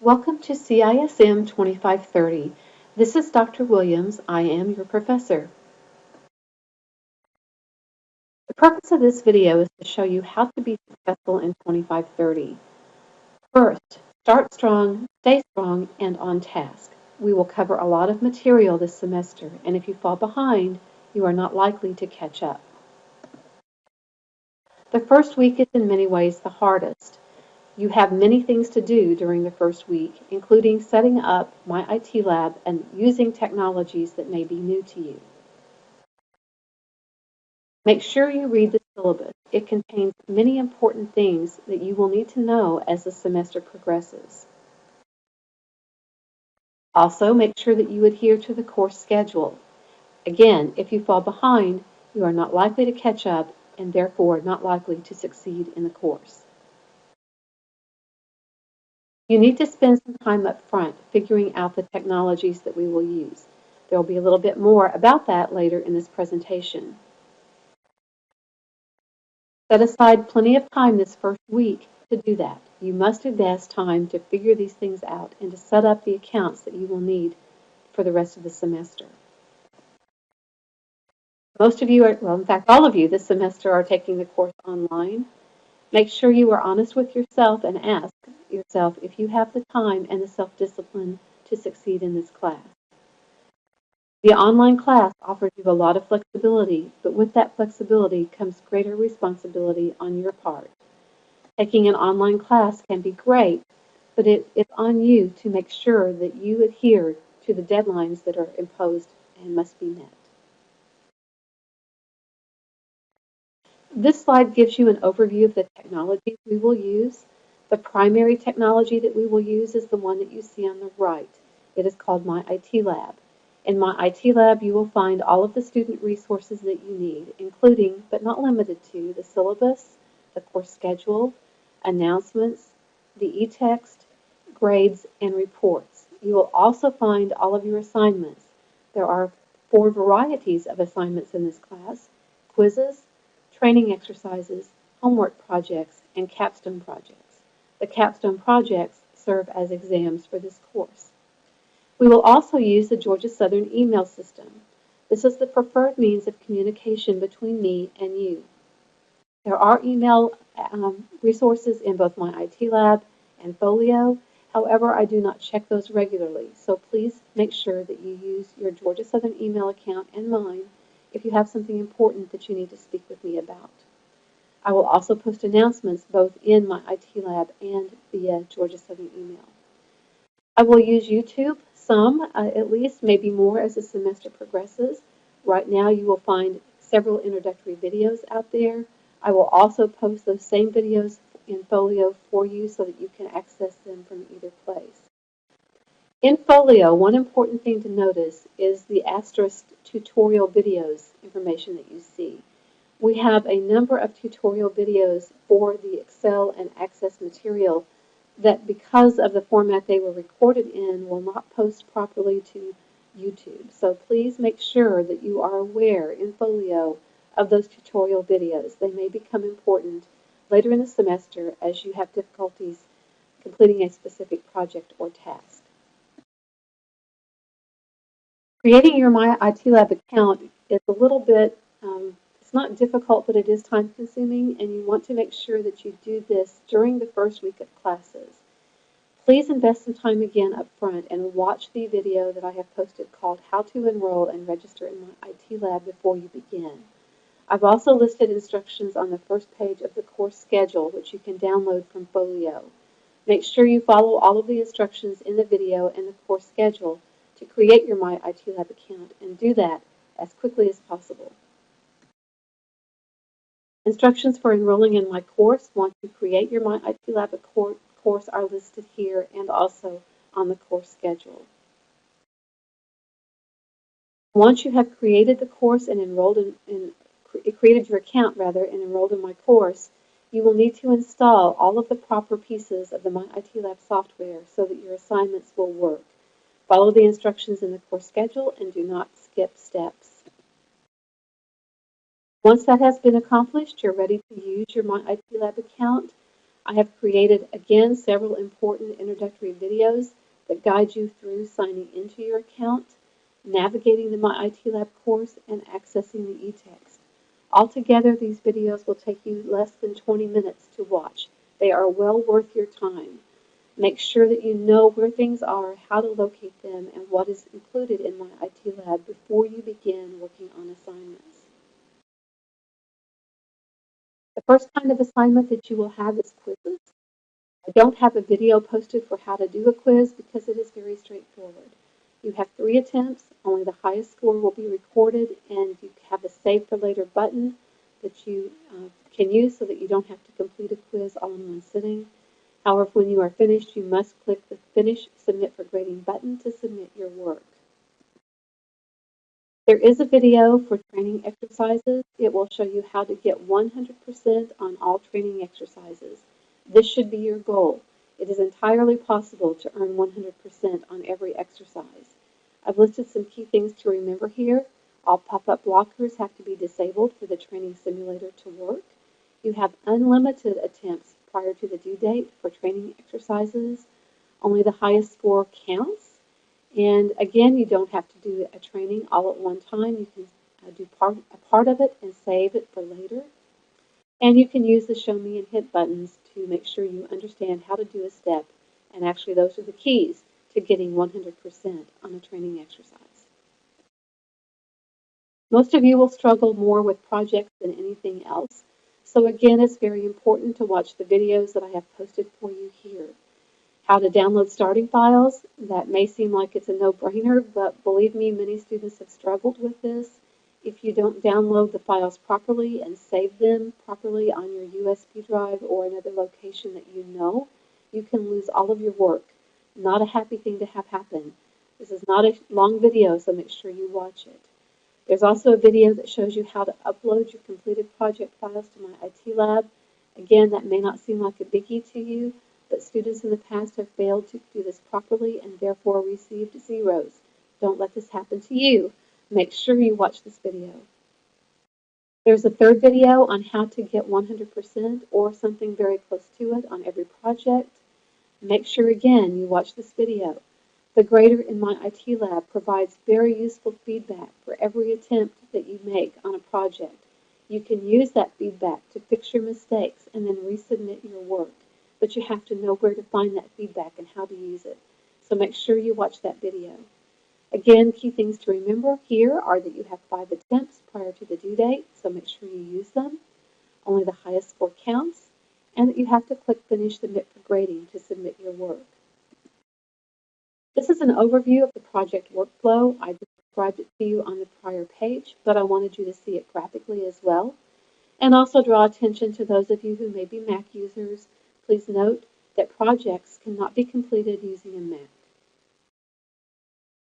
Welcome to CISM 2530. This is Dr. Williams. I am your professor. The purpose of this video is to show you how to be successful in 2530. First, start strong, stay strong, and on task. We will cover a lot of material this semester, and if you fall behind, you are not likely to catch up. The first week is in many ways the hardest. You have many things to do during the first week, including setting up My IT Lab and using technologies that may be new to you. Make sure you read the syllabus. It contains many important things that you will need to know as the semester progresses. Also, make sure that you adhere to the course schedule. Again, if you fall behind, you are not likely to catch up and therefore not likely to succeed in the course. You need to spend some time up front figuring out the technologies that we will use. There will be a little bit more about that later in this presentation. Set aside plenty of time this first week to do that. You must invest time to figure these things out and to set up the accounts that you will need for the rest of the semester. Most of you are, well, in fact, all of you this semester are taking the course online. Make sure you are honest with yourself and ask yourself if you have the time and the self-discipline to succeed in this class. The online class offers you a lot of flexibility, but with that flexibility comes greater responsibility on your part. Taking an online class can be great, but it's on you to make sure that you adhere to the deadlines that are imposed and must be met. This slide gives you an overview of the technologies we will use. The primary technology that we will use is the one that you see on the right. It is called My IT Lab. In My IT Lab, you will find all of the student resources that you need, including, but not limited to, the syllabus, the course schedule, announcements, the e-text, grades, and reports. You will also find all of your assignments. There are 4 varieties of assignments in this class: quizzes, training exercises, homework projects, and capstone projects. The capstone projects serve as exams for this course. We will also use the Georgia Southern email system. This is the preferred means of communication between me and you. There are email resources in both My IT Lab and Folio. However, I do not check those regularly, so please make sure that you use your Georgia Southern email account and mine if you have something important that you need to speak with me about. I will also post announcements both in My IT Lab and via Georgia Southern email. I will use YouTube, some at least, maybe more as the semester progresses. Right now you will find several introductory videos out there. I will also post those same videos in Folio for you so that you can access them from either place. In Folio, one important thing to notice is the asterisk tutorial videos information that you see. We have a number of tutorial videos for the Excel and Access material that, because of the format they were recorded in, will not post properly to YouTube. So please make sure that you are aware in Folio of those tutorial videos. They may become important later in the semester as you have difficulties completing a specific project or task. Creating your My IT Lab account is a little bit, it's not difficult, but it is time consuming, and you want to make sure that you do this during the first week of classes. Please invest some time again up front and watch the video that I have posted called How to Enroll and Register in My IT Lab before you begin. I've also listed instructions on the first page of the course schedule, which you can download from Folio. Make sure you follow all of the instructions in the video and the course schedule to create your My IT Lab account, and do that as quickly as possible. Instructions for enrolling in my course once you create your My IT Lab course are listed here and also on the course schedule. Once you have created the course and created your account and enrolled in my course, you will need to install all of the proper pieces of the My IT Lab software so that your assignments will work. Follow the instructions in the course schedule and do not skip steps. Once that has been accomplished, you're ready to use your My IT Lab account. I have created, again, several important introductory videos that guide you through signing into your account, navigating the My IT Lab course, and accessing the e-text. Altogether, these videos will take you less than 20 minutes to watch. They are well worth your time. Make sure that you know where things are, how to locate them, and what is included in My IT Lab before you begin working on assignments. The first kind of assignment that you will have is quizzes. I don't have a video posted for how to do a quiz because it is very straightforward. You have 3 attempts, only the highest score will be recorded, and you have a Save for Later button that you can use so that you don't have to complete a quiz all in one sitting. However, when you are finished, you must click the Finish Submit for Grading button to submit your work. There is a video for training exercises. It will show you how to get 100% on all training exercises. This should be your goal. It is entirely possible to earn 100% on every exercise. I've listed some key things to remember here. All pop-up blockers have to be disabled for the training simulator to work. You have unlimited attempts prior to the due date for training exercises. Only the highest score counts. And again, you don't have to do a training all at one time. You can do a part of it and save it for later. And you can use the Show Me and Hit buttons to make sure you understand how to do a step. And actually, those are the keys to getting 100% on a training exercise. Most of you will struggle more with projects than anything else. So again, it's very important to watch the videos that I have posted for you here. How to download starting files. That may seem like it's a no-brainer, but believe me, many students have struggled with this. If you don't download the files properly and save them properly on your USB drive or another location that you know, you can lose all of your work. Not a happy thing to have happen. This is not a long video, so make sure you watch it. There's also a video that shows you how to upload your completed project files to My IT Lab. Again, that may not seem like a biggie to you, but students in the past have failed to do this properly and therefore received zeros. Don't let this happen to you. Make sure you watch this video. There's a third video on how to get 100% or something very close to it on every project. Make sure again you watch this video. The grader in My IT Lab provides very useful feedback for every attempt that you make on a project. You can use that feedback to fix your mistakes and then resubmit your work. But you have to know where to find that feedback and how to use it. So make sure you watch that video. Again, key things to remember here are that you have 5 attempts prior to the due date, so make sure you use them. Only the highest score counts, and that you have to click Finish Submit for Grading to submit your work. This is an overview of the project workflow. I described it to you on the prior page, but I wanted you to see it graphically as well. And also draw attention to those of you who may be Mac users. Please note that projects cannot be completed using a Mac.